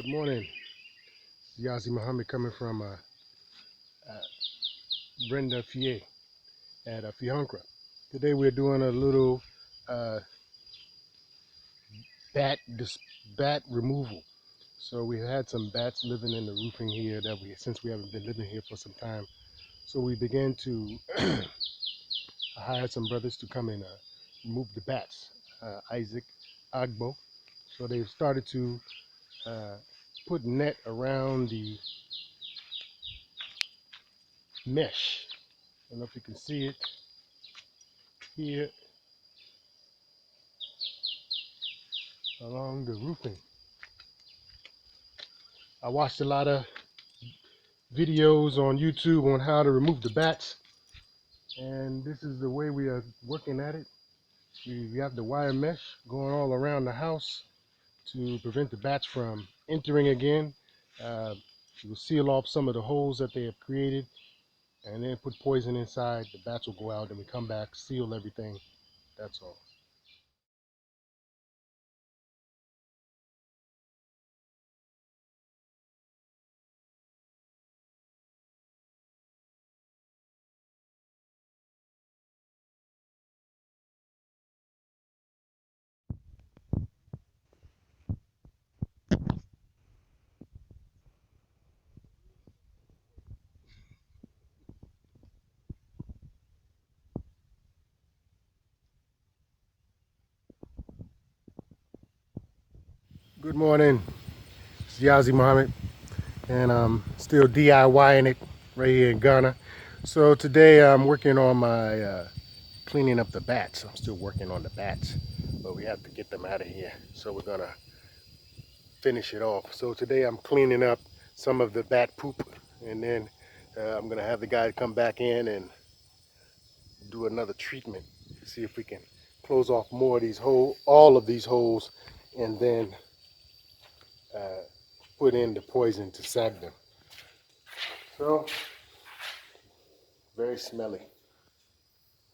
Good morning. Yazid Muhammad coming from Brendafie at Fihankra. Today we're doing a little uh, bat bat removal. So we had some bats living in the roofing here since we haven't been living here for some time. So we began to hire some brothers to come and remove the bats. Isaac, Agbo. So they've started to uh, put net around the mesh. I don't know if you can see it here along the roofing. I watched a lot of videos on YouTube on how to remove the bats, and this is the way we are working at it. We have the wire mesh going all around the house to prevent the bats from entering again. We'll seal off some of the holes that they have created and then put poison inside. The bats will go out and we come back, seal everything. That's all. Good morning. It's Yazid Muhammad, and I'm still DIYing it right here in Ghana. So today I'm working on my cleaning up the bats. I'm still working on the bats, but we have to get them out of here. So we're gonna finish it off. So today I'm cleaning up some of the bat poop, and then I'm gonna have the guy come back in and do another treatment. See if we can close off more of these holes, all of these holes, and then put in the poison to sag them. So very smelly.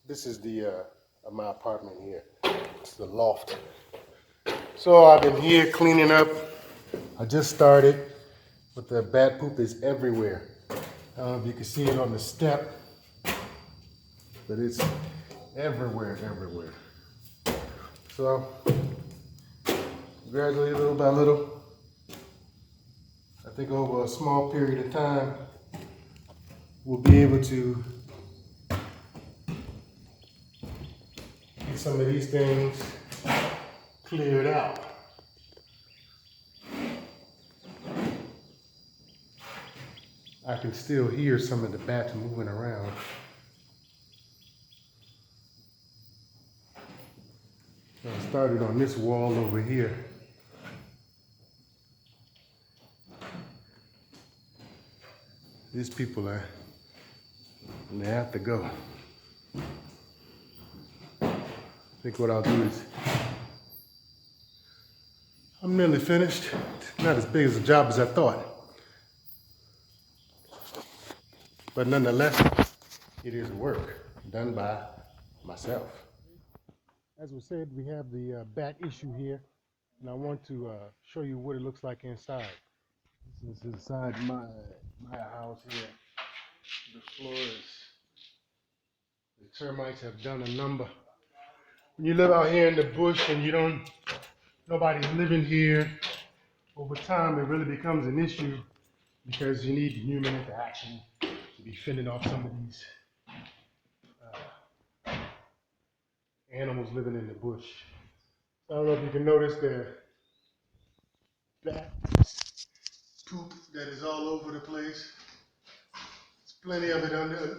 This is the my apartment here. It's the loft. So I've been here cleaning up. I just started, but the bat poop is everywhere. I don't know if you can see it on the step, but it's everywhere, everywhere. So gradually, little by little, I think over a small period of time, we'll be able to get some of these things cleared out. I can still hear some of the bats moving around. I started on this wall over here. These people they have to go. I think what I'll do is, I'm nearly finished. It's not as big as a job as I thought. But nonetheless, it is work done by myself. As we said, we have the bat issue here, and I want to show you what it looks like inside. This is inside my house here. The floor is, the termites have done a number. When you live out here in the bush and nobody's living here, over time it really becomes an issue because you need human interaction to be fending off some of these animals living in the bush. I don't know if you can notice the bat poop that is all over the place. There's plenty of it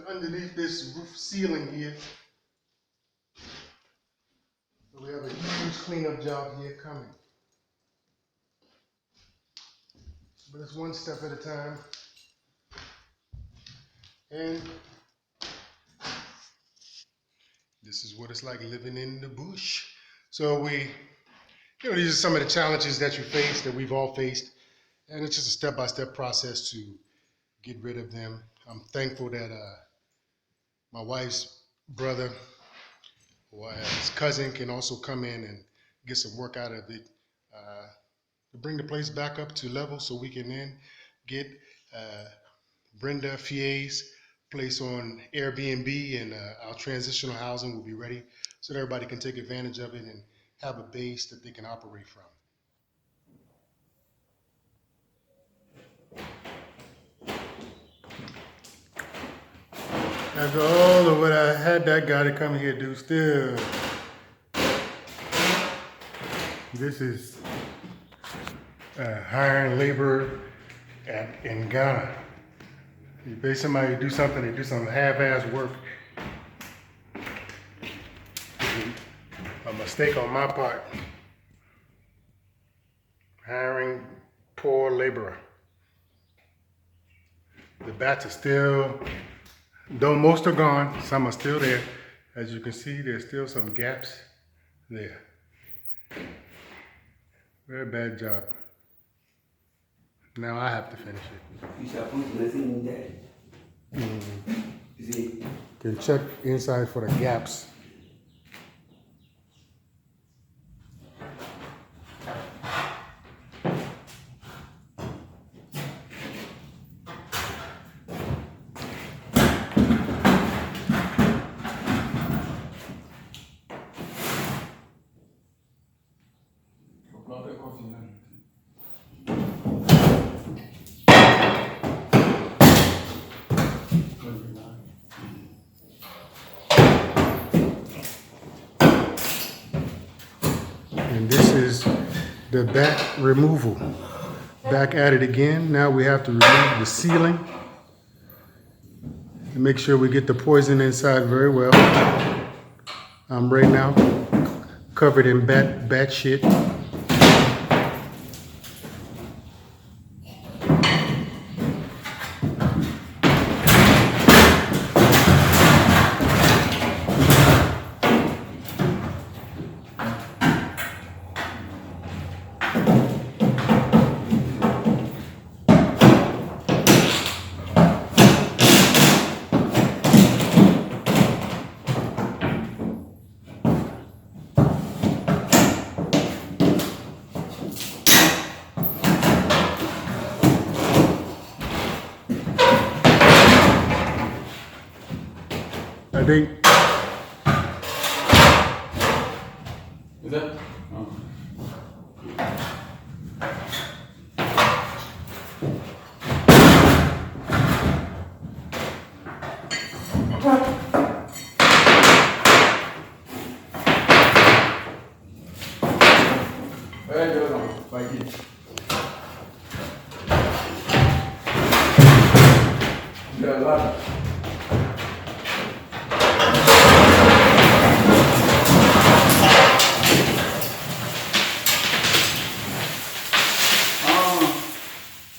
underneath this roof ceiling here. So we have a huge cleanup job here coming. But it's one step at a time. And this is what it's like living in the bush. So these are some of the challenges that you face, that we've all faced. And it's just a step-by-step process to get rid of them. I'm thankful that my wife's brother or his cousin can also come in and get some work out of it. to bring the place back up to level so we can then get Brendafie's place on Airbnb, and our transitional housing will be ready so that everybody can take advantage of it and have a base that they can operate from. After all of what I had that guy to come here do, still, this is hiring labor in Ghana. You pay somebody to do something, they do some half-ass work. A mistake on my part. Hiring poor laborer. The bats are still, though most are gone, some are still there. As you can see, there's still some gaps there. Very bad job. Now I have to finish it. You shall put nothing in there. You see? Can check inside for the gaps. And this is the back removal. Back at it again. Now we have to remove the ceiling and make sure we get the poison inside very well. I'm right now covered in bat shit. I think. Is that? Oh.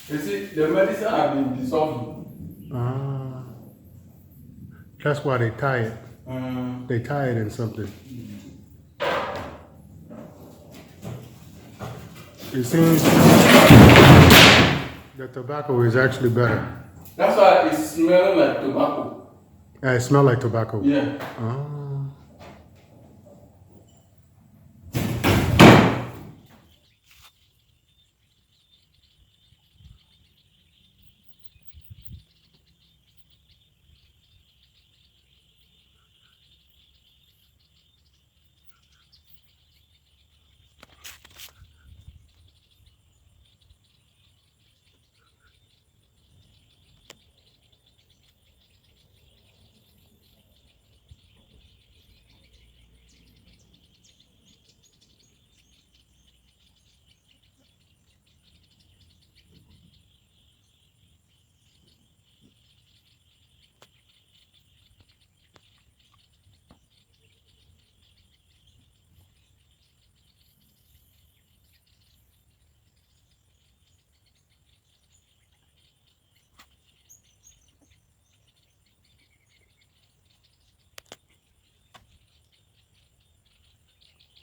You see, the medicine have been dissolved. That's why they tie it. They tie it in something. It seems that tobacco is actually better. That's why it smells like tobacco. It smells like tobacco. Yeah.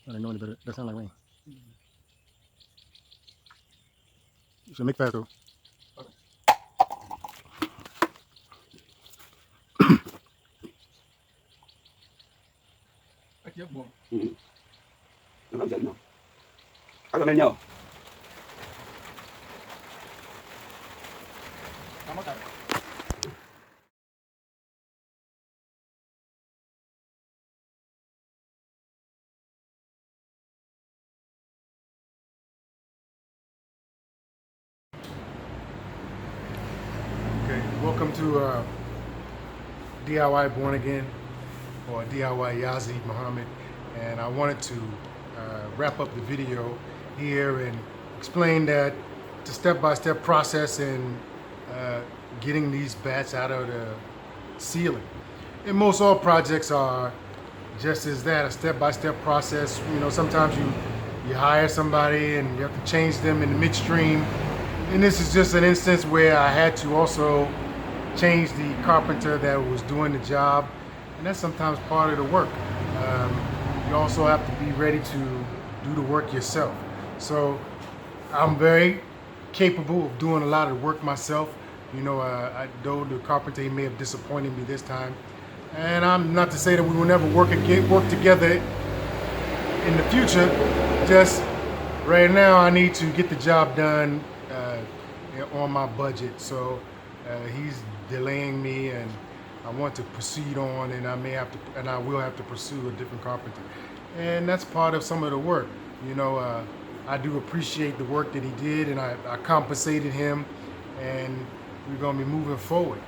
I don't know any better. That sounds like rain. You should make fast though. Agak banyak. Welcome to DIY Born Again, or DIY Yazid Muhammad, and I wanted to wrap up the video here and explain that it's a step-by-step process in getting these bats out of the ceiling. And most all projects are just as that, a step-by-step process. You know, sometimes you hire somebody and you have to change them in the midstream. And this is just an instance where I had to also change the carpenter that was doing the job, and that's sometimes part of the work. You also have to be ready to do the work yourself. So I'm very capable of doing a lot of the work myself. You know, though the carpenter may have disappointed me this time, and I'm not to say that we will never work together in the future. Just right now, I need to get the job done on my budget. So he's delaying me, and I want to proceed on, and I will have to pursue a different carpenter, and that's part of some of the work. You know, I do appreciate the work that he did, and I compensated him, and we're going to be moving forward.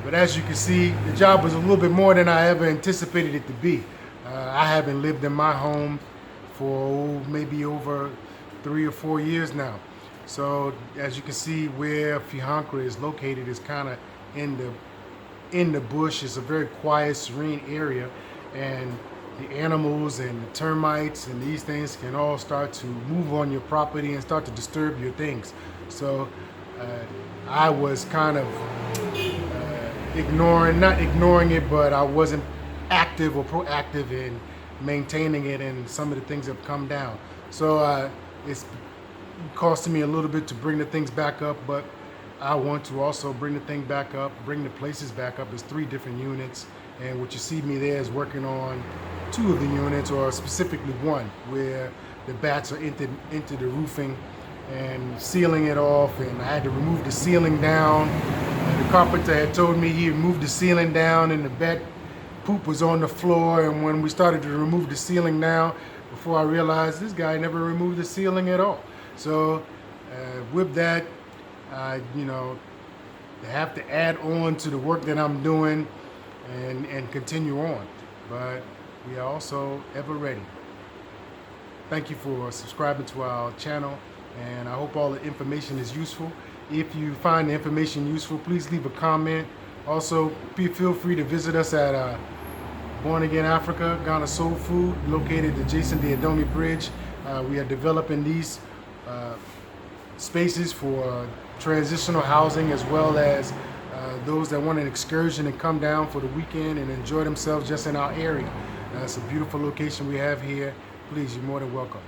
But as you can see, the job was a little bit more than I ever anticipated it to be. I haven't lived in my home for maybe over 3 or 4 years now. So as you can see, where Fihankra is located is kind of in the bush. It's a very quiet, serene area, and the animals and the termites and these things can all start to move on your property and start to disturb your things. So I was kind of not ignoring it, but I wasn't active or proactive in maintaining it, and some of the things have come down. So it's costing me a little bit to bring the things back up, but I want to also bring the thing back up, bring the places back up. There's 3 different units, and what you see me there is working on 2 of the units, or specifically 1, where the bats are into the roofing and sealing it off, and I had to remove the ceiling down. And the carpenter had told me he had moved the ceiling down and the bat poop was on the floor, and when we started to remove the ceiling down, before I realized this guy never removed the ceiling at all. So with that, you know, have to add on to the work that I'm doing and continue on. But we are also ever ready. Thank you for subscribing to our channel, and I hope all the information is useful. If you find the information useful, please leave a comment. Also, feel free to visit us at Born Again Africa, Ghana Soul Food, located adjacent to the Adomi Bridge. We are developing these spaces for transitional housing, as well as those that want an excursion and come down for the weekend and enjoy themselves just in our area. It's a beautiful location we have here. Please, you're more than welcome.